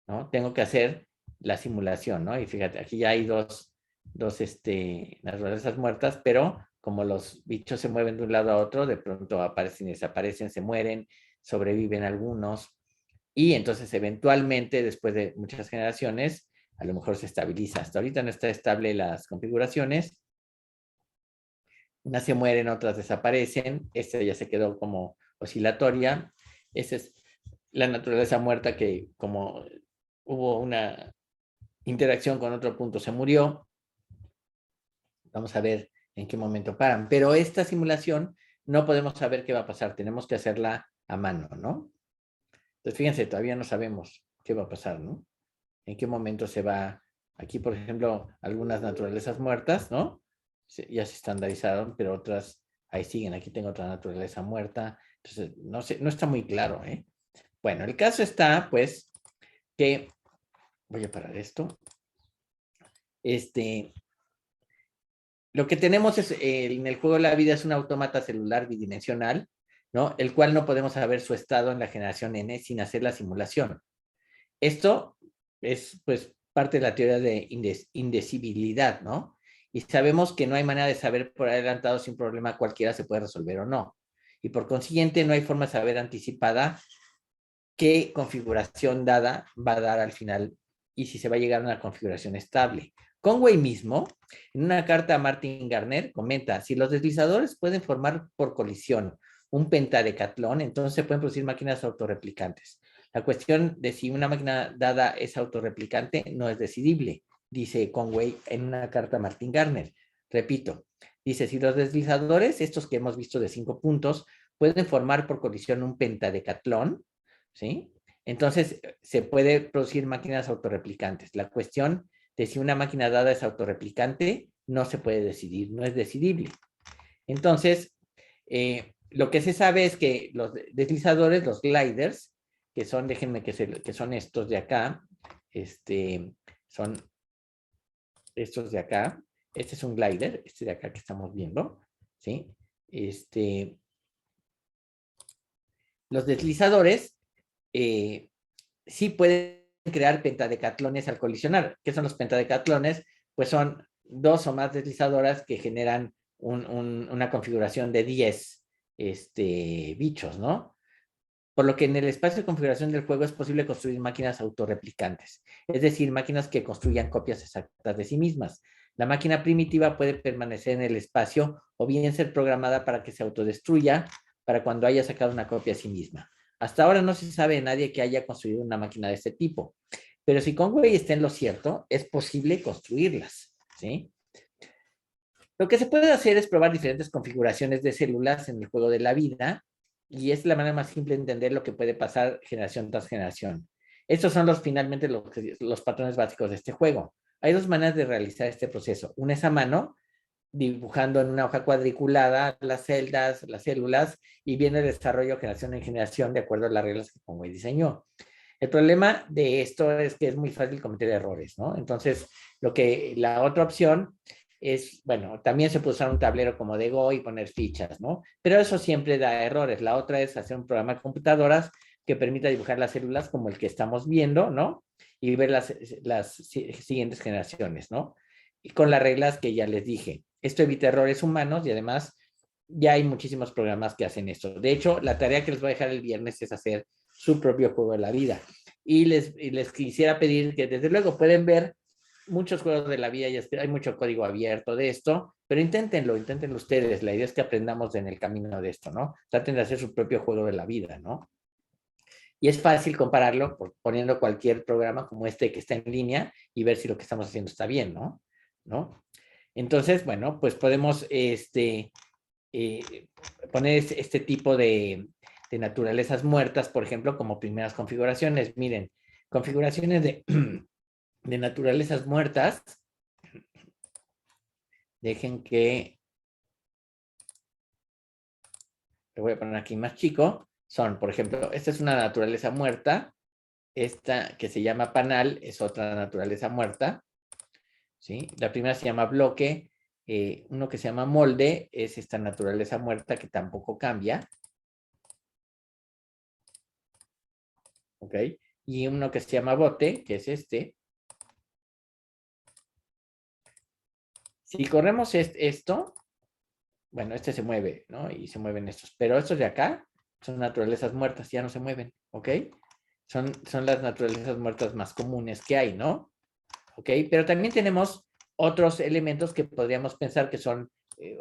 ¿no? Tengo que hacer la simulación, ¿no? Y fíjate, aquí ya hay dos naturalezas muertas, pero como los bichos se mueven de un lado a otro, de pronto aparecen y desaparecen, se mueren, sobreviven algunos, y entonces eventualmente, después de muchas generaciones, a lo mejor se estabiliza. Hasta ahorita no está estable las configuraciones, unas se mueren, otras desaparecen, esta ya se quedó como oscilatoria. Esa es la naturaleza muerta que, como hubo una interacción con otro punto, se murió. Vamos a ver en qué momento paran. Pero esta simulación no podemos saber qué va a pasar. Tenemos que hacerla a mano, ¿no? Entonces, fíjense, todavía no sabemos qué va a pasar, ¿no? En qué momento se va. Aquí, por ejemplo, algunas naturalezas muertas, ¿no? Ya se estandarizaron, pero otras ahí siguen. Aquí tengo otra naturaleza muerta. Entonces, no sé, no está muy claro, ¿eh? Bueno, el caso está, pues, que voy a parar esto. Lo que tenemos es, en el juego de la vida, es un autómata celular bidimensional, ¿no? El cual no podemos saber su estado en la generación N sin hacer la simulación. Esto es, pues, parte de la teoría de indecibilidad, ¿no? Y sabemos que no hay manera de saber por adelantado si un problema cualquiera se puede resolver o no. Y por consiguiente, no hay forma de saber anticipada qué configuración dada va a dar al final y si se va a llegar a una configuración estable. Conway mismo, en una carta a Martin Garner, comenta, si los deslizadores pueden formar por colisión un pentadecatlón, entonces se pueden producir máquinas autorreplicantes. La cuestión de si una máquina dada es autorreplicante no es decidible, dice Conway en una carta a Martin Garner. Repito, dice, si los deslizadores, estos que hemos visto de 5 puntos, pueden formar por colisión un pentadecatlón, ¿sí? Entonces, se puede producir máquinas autorreplicantes. La cuestión de si una máquina dada es autorreplicante no se puede decidir, no es decidible. Entonces, lo que se sabe es que los deslizadores, los gliders, que son, déjenme que son estos de acá, son estos de acá. Este es un glider, este de acá que estamos viendo, ¿sí? Los deslizadores sí pueden crear pentadecatlones al colisionar. ¿Qué son los pentadecatlones? Pues son 2 o más deslizadoras que generan una configuración de 10 bichos, ¿no? Por lo que en el espacio de configuración del juego es posible construir máquinas autorreplicantes, es decir, máquinas que construyan copias exactas de sí mismas. La máquina primitiva puede permanecer en el espacio o bien ser programada para que se autodestruya para cuando haya sacado una copia a sí misma. Hasta ahora no se sabe de nadie que haya construido una máquina de este tipo, pero si Conway está en lo cierto, es posible construirlas, ¿sí? Lo que se puede hacer es probar diferentes configuraciones de células en el juego de la vida, y es la manera más simple de entender lo que puede pasar generación tras generación. Estos son finalmente los patrones básicos de este juego. Hay 2 maneras de realizar este proceso. Una es a mano, dibujando en una hoja cuadriculada las celdas, las células, y viene el desarrollo generación en generación de acuerdo a las reglas que Conway diseñó. El problema de esto es que es muy fácil cometer errores, ¿no? Entonces, la otra opción es, bueno, también se puede usar un tablero como de Go y poner fichas, ¿no? Pero eso siempre da errores. La otra es hacer un programa de computadoras que permita dibujar las células como el que estamos viendo, ¿no? Y ver las siguientes generaciones, ¿no? Y con las reglas que ya les dije. Esto evita errores humanos y además ya hay muchísimos programas que hacen esto. De hecho, la tarea que les voy a dejar el viernes es hacer su propio juego de la vida. Y les quisiera pedir que desde luego pueden ver muchos juegos de la vida, y hay mucho código abierto de esto, pero inténtenlo ustedes. La idea es que aprendamos en el camino de esto, ¿no? Traten de hacer su propio juego de la vida, ¿no? Y es fácil compararlo poniendo cualquier programa como este que está en línea y ver si lo que estamos haciendo está bien, ¿no? ¿No? Entonces, bueno, pues podemos poner este tipo de naturalezas muertas, por ejemplo, como primeras configuraciones. Miren, configuraciones de naturalezas muertas. Dejen que lo voy a poner aquí más chico. Son, por ejemplo, esta es una naturaleza muerta. Esta que se llama panal es otra naturaleza muerta, ¿sí? La primera se llama bloque. Uno que se llama molde es esta naturaleza muerta que tampoco cambia. ¿Ok? Y uno que se llama bote, que es este. Si corremos esto, bueno, este se mueve, ¿no? Y se mueven estos. Pero estos de acá son naturalezas muertas, ya no se mueven, ¿ok? Son las naturalezas muertas más comunes que hay, ¿no? ¿Ok? Pero también tenemos otros elementos que podríamos pensar que son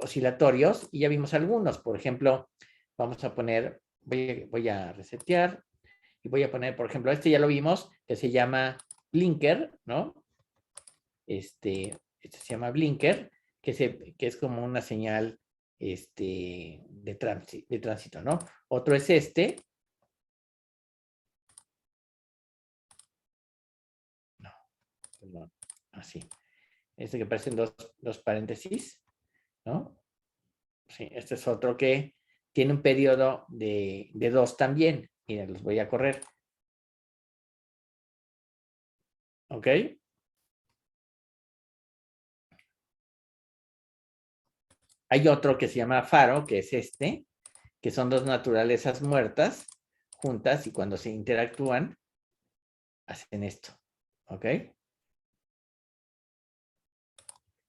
oscilatorios, y ya vimos algunos. Por ejemplo, vamos a poner, voy a resetear, y voy a poner, por ejemplo, este ya lo vimos, que se llama blinker, ¿no? Este se llama blinker, que es como una señal de tránsito, ¿no? Otro es no, perdón, así, que parecen dos paréntesis, ¿no? Sí, este es otro que tiene un periodo de 2 también. Miren, los voy a correr. ¿Ok? Hay otro que se llama faro, que es que son 2 naturalezas muertas juntas, y cuando se interactúan, hacen esto. ¿Ok?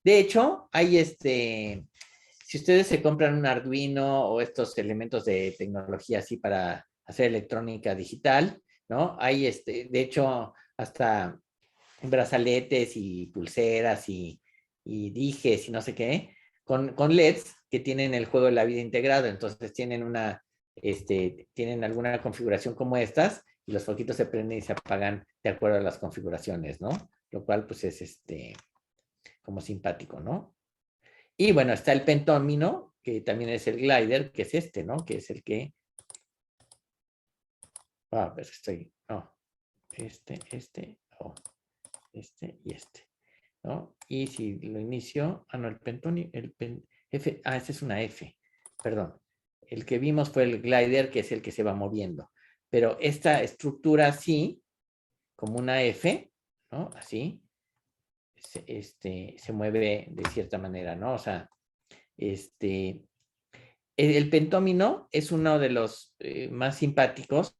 De hecho, hay si ustedes se compran un Arduino o estos elementos de tecnología así para hacer electrónica digital, ¿no? Hay de hecho, hasta brazaletes y pulseras y dijes y no sé qué, con LEDs que tienen el juego de la vida integrado. Entonces tienen alguna configuración como estas, y los foquitos se prenden y se apagan de acuerdo a las configuraciones, ¿no? Lo cual pues es como simpático, ¿no? Y bueno, está el pentómino, que también es el glider, que es ¿no? Que es el que... pues estoy... No, oh, y ¿no? Y si lo inicio... no, el pentónimo... esta es una F, perdón. El que vimos fue el glider, que es el que se va moviendo. Pero esta estructura así, como una F, ¿no? Así, se mueve de cierta manera, ¿no? O sea, el pentómino es uno de los más simpáticos,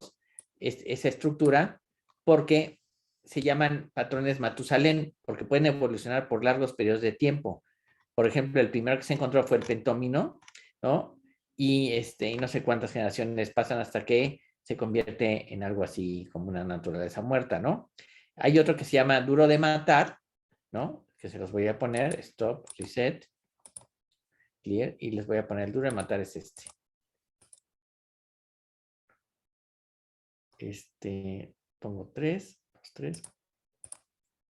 esa estructura porque se llaman patrones Matusalén, porque pueden evolucionar por largos periodos de tiempo. Por ejemplo, el primero que se encontró fue el pentómino, ¿no? Y no sé cuántas generaciones pasan hasta que se convierte en algo así como una naturaleza muerta, ¿no? Hay otro que se llama duro de matar, ¿no? Que se los voy a poner, stop, reset, clear, y les voy a poner el duro de matar es este. Pongo 3, 2, 3,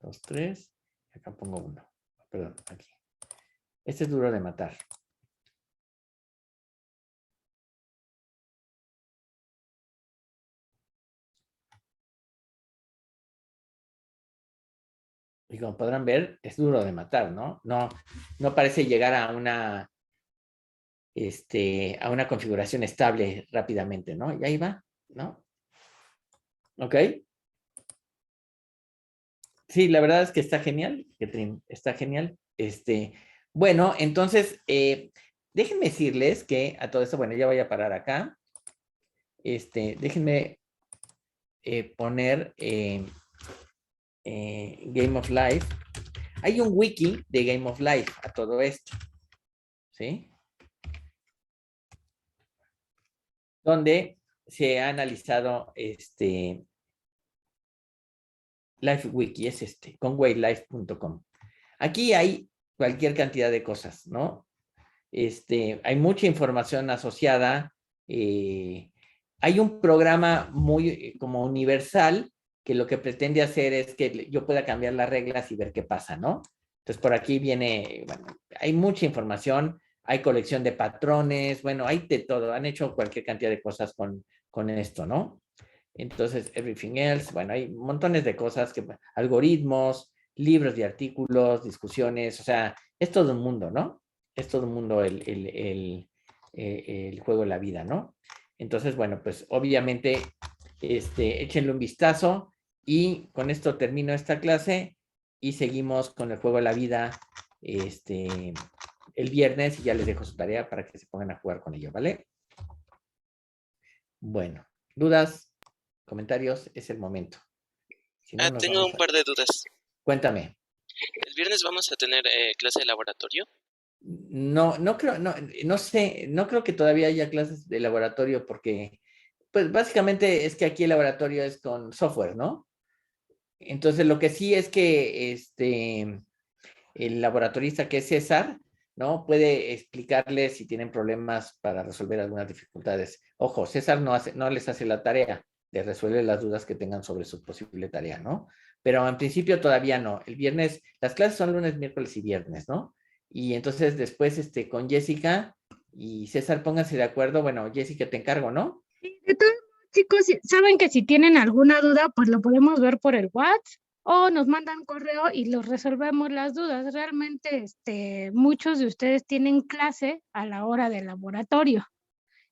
2, 3, acá pongo 1, perdón, aquí. Este es duro de matar. Y como podrán ver, es duro de matar, ¿no? No parece llegar a una configuración estable rápidamente, ¿no? Y ahí va, ¿no? ¿Ok? Sí, la verdad es que está genial, Ketrin, está genial. Bueno, entonces, déjenme decirles que a todo esto, bueno, ya voy a parar acá. Déjenme poner Game of Life. Hay un wiki de Game of Life a todo esto, ¿sí? Donde se ha analizado Life Wiki, es conwaylife.com. Aquí hay cualquier cantidad de cosas, ¿no? Hay mucha información asociada. Hay un programa muy como universal que lo que pretende hacer es que yo pueda cambiar las reglas y ver qué pasa, ¿no? Entonces, por aquí viene, bueno, hay mucha información, hay colección de patrones, bueno, hay de todo, han hecho cualquier cantidad de cosas con esto, ¿no? Entonces, everything else, bueno, hay montones de cosas, algoritmos, libros de artículos, discusiones, o sea, es todo un mundo, ¿no? Es todo un mundo el juego de la vida, ¿no? Entonces, bueno, pues obviamente, échenle un vistazo y con esto termino esta clase y seguimos con el juego de la vida, el viernes y ya les dejo su tarea para que se pongan a jugar con ello, ¿vale? Bueno, dudas, comentarios, es el momento. Si no, nos Tengo vamos un par de dudas. Cuéntame. ¿El viernes vamos a tener clase de laboratorio? No creo, no sé, no creo que todavía haya clases de laboratorio porque, pues básicamente es que aquí el laboratorio es con software, ¿no? Entonces lo que sí es que el laboratorista que es César, ¿no? Puede explicarles si tienen problemas para resolver algunas dificultades. Ojo, César no les hace la tarea de resolver las dudas que tengan sobre su posible tarea, ¿no? Pero en principio todavía no. El viernes, las clases son lunes, miércoles y viernes, ¿no? Y entonces después, con Jessica y César, pónganse de acuerdo. Bueno, Jessica, te encargo, ¿no? Sí, de todos modos, chicos, saben que si tienen alguna duda, pues lo podemos ver por el WhatsApp o nos mandan correo y los resolvemos las dudas. Realmente, muchos de ustedes tienen clase a la hora del laboratorio.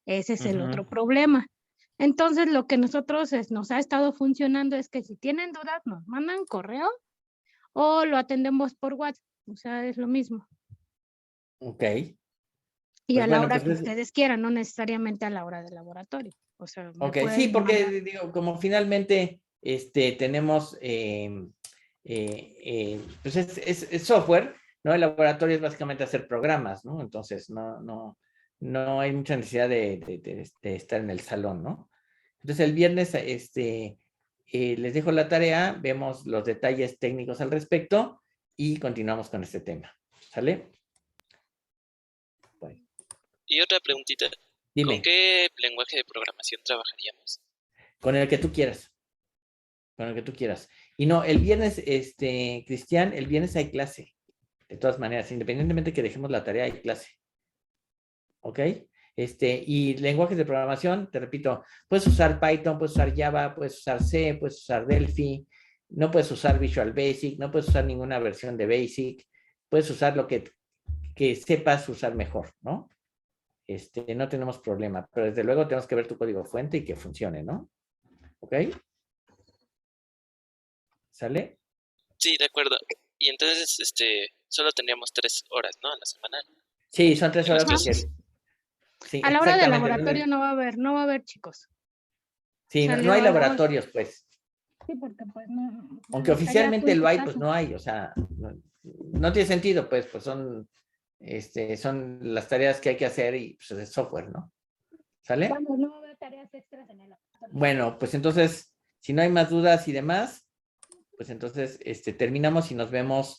Ese es el otro problema. Entonces, lo que nosotros nos ha estado funcionando es que si tienen dudas, nos mandan correo o lo atendemos por WhatsApp. O sea, es lo mismo. Ok. Y Pues a la bueno, hora pues que ustedes quieran, no necesariamente a la hora del laboratorio. O sea, me ok, sí, pueden porque mandar. digo, como finalmente tenemos, pues es software, ¿no? El laboratorio es básicamente hacer programas, ¿no? Entonces, no hay mucha necesidad de estar en el salón, ¿no? Entonces, el viernes, les dejo la tarea, vemos los detalles técnicos al respecto y continuamos con este tema, ¿sale? Bueno, Y otra preguntita. ¿Con dime, qué lenguaje de programación trabajaríamos? con el que tú quieras. Con el que tú quieras. Y no, el viernes, Cristian, el viernes hay clase. De todas maneras, independientemente que dejemos la tarea, hay clase. ¿Ok? Y lenguajes de programación, te repito, puedes usar Python, puedes usar Java, puedes usar C, puedes usar Delphi, no puedes usar Visual Basic, no puedes usar ninguna versión de Basic, puedes usar lo que sepas usar mejor, ¿no? No tenemos problema, pero desde luego tenemos que ver tu código fuente y que funcione, ¿no? ¿Ok? ¿Sale? Sí, de acuerdo. Y entonces, solo tendríamos 3 horas, ¿no? A la semana. Sí, son 3 En las horas Ajá. porque clases. sí, A la hora del exactamente. laboratorio no va a haber, chicos. Sí, no, salió no hay algo. laboratorios, pues. Sí, porque pues no. Aunque las tareas oficialmente tú lo en hay, tu pues casa. no hay, o sea, no tiene sentido, pues son las tareas que hay que hacer y pues es software, ¿no? ¿Sale? Vamos, no veo tareas extras en el laboratorio. Bueno, pues entonces, si no hay más dudas y demás, pues entonces terminamos y nos vemos